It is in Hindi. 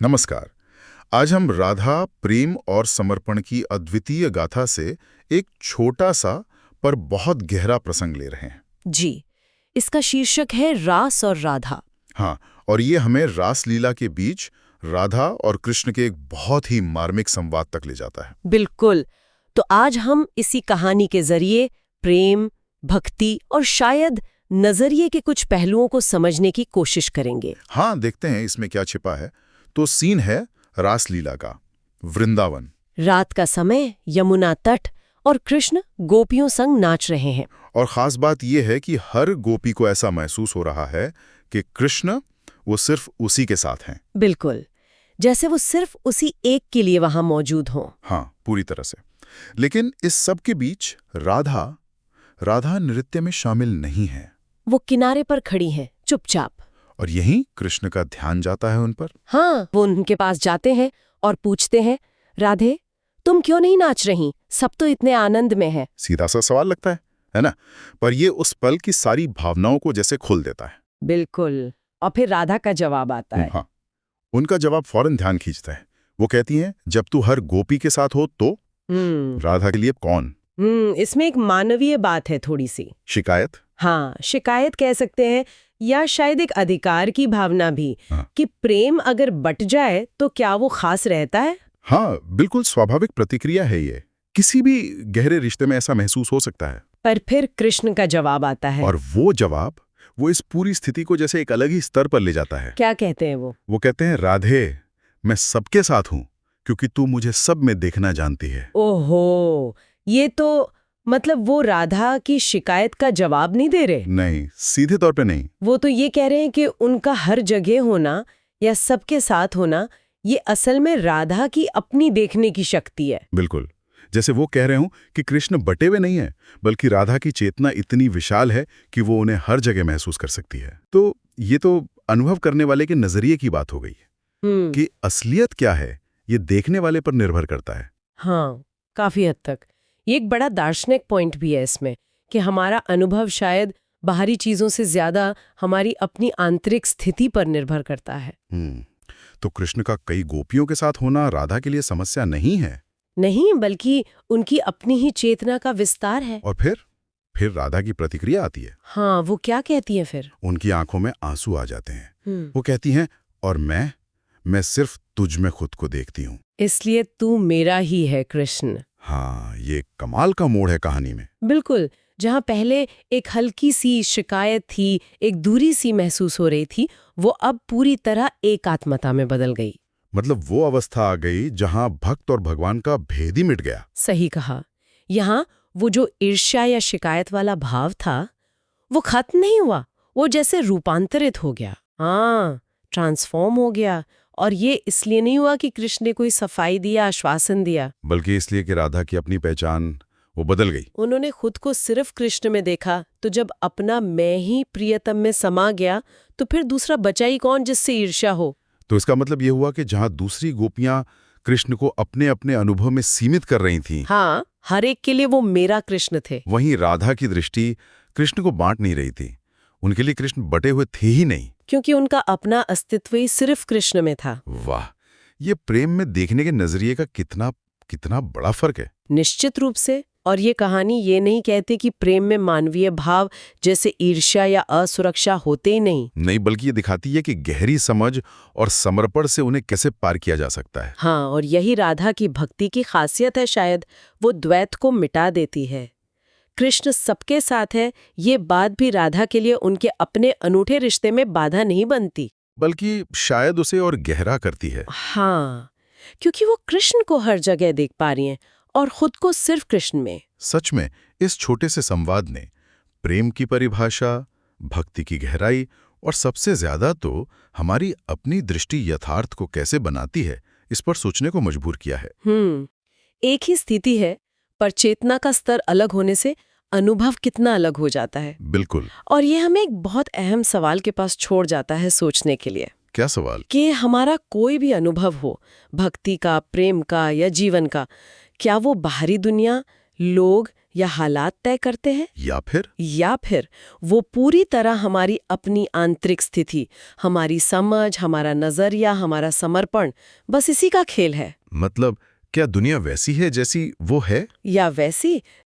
नमस्कार। आज हम राधा प्रेम और समर्पण की अद्वितीय गाथा से एक छोटा सा पर बहुत गहरा प्रसंग ले रहे हैं। जी। इसका शीर्षक है रास और राधा। हाँ, और ये हमें रासलीला के बीच राधा और कृष्ण के एक बहुत ही मार्मिक संवाद तक ले जाता है। बिल्कुल। तो आज हम इसी कहानी के जरिए प्रेम, भक्ति और शायद नजरिए के कुछ पहलुओं को समझने की कोशिश करेंगे। हाँ, देखते हैं इसमें क्या छिपा है। तो सीन है रासलीला का, वृंदावन। रात का समय, यमुना तट और कृष्ण गोपियों संग नाच रहे हैं। और खास बात यह है कि हर गोपी को ऐसा महसूस हो रहा है कि कृष्ण वो सिर्फ उसी के साथ हैं। बिल्कुल, जैसे वो सिर्फ उसी एक के लिए वहां मौजूद हों। हाँ, पूरी तरह से। लेकिन इस सब के बीच राधा नृत्य में शामिल नहीं है। वो किनारे पर खड़ी हैं, चुपचाप। और यहीं कृष्ण का ध्यान जाता है उन पर। हाँ, वो उनके पास जाते हैं और पूछते हैं, राधे, तुम क्यों नहीं नाच रही? सब तो इतने आनंद में है। सीधा सा सवाल लगता है ना? पर ये उस पल की सारी भावनाओं को जैसे खोल देता है। बिल्कुल। और फिर राधा का जवाब आता है। हाँ, उनका जवाब फौरन ध्यान खींचता है। वो कहती हैं, जब तू हर गोपी के साथ हो तो राधा के लिए कौन? इसमें एक मानवीय बात है, थोड़ी सी शिकायत। हाँ, शिकायत कह सकते हैं, या शायद एक अधिकार की भावना भी। हाँ। कि प्रेम अगर बट जाए तो क्या वो खास रहता है? हाँ, बिल्कुल स्वाभाविक प्रतिक्रिया है ये। किसी भी गहरे रिश्ते में ऐसा महसूस हो सकता है। पर फिर कृष्ण का जवाब आता है। और वो जवाब वो इस पूरी स्थिति को जैसे एक अलग ही स्तर पर ले जाता है। क्या कहते हैं वो? वो कहते हैं, राधे, मैं सबके साथ हूं क्योंकि तू मुझे सब में देखना जानती है। ओहो, ये तो मतलब वो राधा की शिकायत का जवाब नहीं दे रहे। नहीं, सीधे तौर पे नहीं। वो तो ये कह रहे हैं कि उनका हर जगह होना या सबके साथ होना, ये असल में राधा की अपनी देखने की शक्ति है। बिल्कुल, जैसे वो कह रहे हूं कि कृष्ण बटे हुए नहीं है, बल्कि राधा की चेतना इतनी विशाल है कि वो उन्हें हर जगह महसूस कर सकती है। तो ये तो अनुभव करने वाले के नजरिए की बात हो गई कि असलियत क्या है, ये देखने वाले पर निर्भर करता है। हाँ, काफी हद तक। ये एक बड़ा दार्शनिक पॉइंट भी है इसमें, कि हमारा अनुभव शायद बाहरी चीजों से ज्यादा हमारी अपनी आंतरिक स्थिति पर निर्भर करता है। तो कृष्ण का कई गोपियों के साथ होना राधा के लिए समस्या नहीं है। नहीं, बल्कि उनकी अपनी ही चेतना का विस्तार है। और फिर राधा की प्रतिक्रिया आती है। हाँ, वो क्या कहती है फिर? उनकी आंखों में आंसू आ जाते हैं। वो कहती हैं, और मैं सिर्फ तुझ में खुद को देखती हूँ, इसलिए तू मेरा ही है कृष्ण। हाँ, ये कमाल का मोड़ है कहानी में। बिल्कुल, जहाँ पहले एक हल्की सी शिकायत थी, एक दूरी सी महसूस हो रही थी, वो अब पूरी तरह एकात्मता में बदल गई। मतलब वो अवस्था आ गई जहां भक्त और भगवान का भेद ही मिट गया। सही कहा। यहाँ वो जो ईर्ष्या या शिकायत वाला भाव था, वो खत्म नहीं हुआ, वो जैसे रूपांतरित हो गया। हाँ, ट्रांसफॉर्म हो गया। और ये इसलिए नहीं हुआ कि कृष्ण ने कोई सफाई दिया, आश्वासन दिया, बल्कि इसलिए कि राधा की अपनी पहचान वो बदल गई। उन्होंने खुद को सिर्फ कृष्ण में देखा। तो जब अपना मैं ही प्रियतम में समा गया, तो फिर दूसरा बचा ही कौन जिससे ईर्ष्या हो? तो इसका मतलब ये हुआ कि जहां दूसरी गोपियां कृष्ण को अपने अपने अनुभव में सीमित कर रही थीं, हाँ, हर एक के लिए वो मेरा कृष्ण थे। वहीं राधा की दृष्टि कृष्ण को बांट नहीं रही थी। उनके लिए कृष्ण बटे हुए थे ही नहीं, क्योंकि उनका अपना अस्तित्व ही सिर्फ कृष्ण में था। वाह, ये प्रेम में देखने के नजरिए का कितना बड़ा फर्क है। निश्चित रूप से। और ये कहानी ये नहीं कहती कि प्रेम में मानवीय भाव जैसे ईर्ष्या या असुरक्षा होते ही नहीं, बल्कि ये दिखाती है कि गहरी समझ और समर्पण से उन्हें कैसे पार किया जा सकता है। हाँ, और यही राधा की भक्ति की खासियत है शायद। वो द्वैत को मिटा देती है। कृष्ण सबके साथ है, ये बात भी राधा के लिए उनके अपने अनूठे रिश्ते में बाधा नहीं बनती, बल्कि शायद उसे और गहरा करती है। हाँ, क्योंकि वो कृष्ण को हर जगह देख पा रही हैं और खुद को सिर्फ कृष्ण में। सच में इस छोटे से संवाद ने प्रेम की परिभाषा, भक्ति की गहराई और सबसे ज्यादा तो हमारी अपनी दृष्टि यथार्थ को कैसे बनाती है, इस पर सोचने को मजबूर किया है। एक ही स्थिति है, पर चेतना का स्तर अलग होने से अनुभव कितना अलग हो जाता है। बिल्कुल। और ये हमें एक बहुत अहम सवाल के पास छोड़ जाता है सोचने के लिए। क्या सवाल? कि हमारा कोई भी अनुभव हो, भक्ति का, प्रेम का या जीवन का, क्या वो बाहरी दुनिया, लोग या हालात तय करते हैं, या फिर वो पूरी तरह हमारी अपनी आंतरिक स्थिति, हमारी समझ, हमारा नजरिया, हमारा समर्पण, बस इसी का खेल है। मतलब क्या दुनिया वैसी है जैसी वो है, या वैसी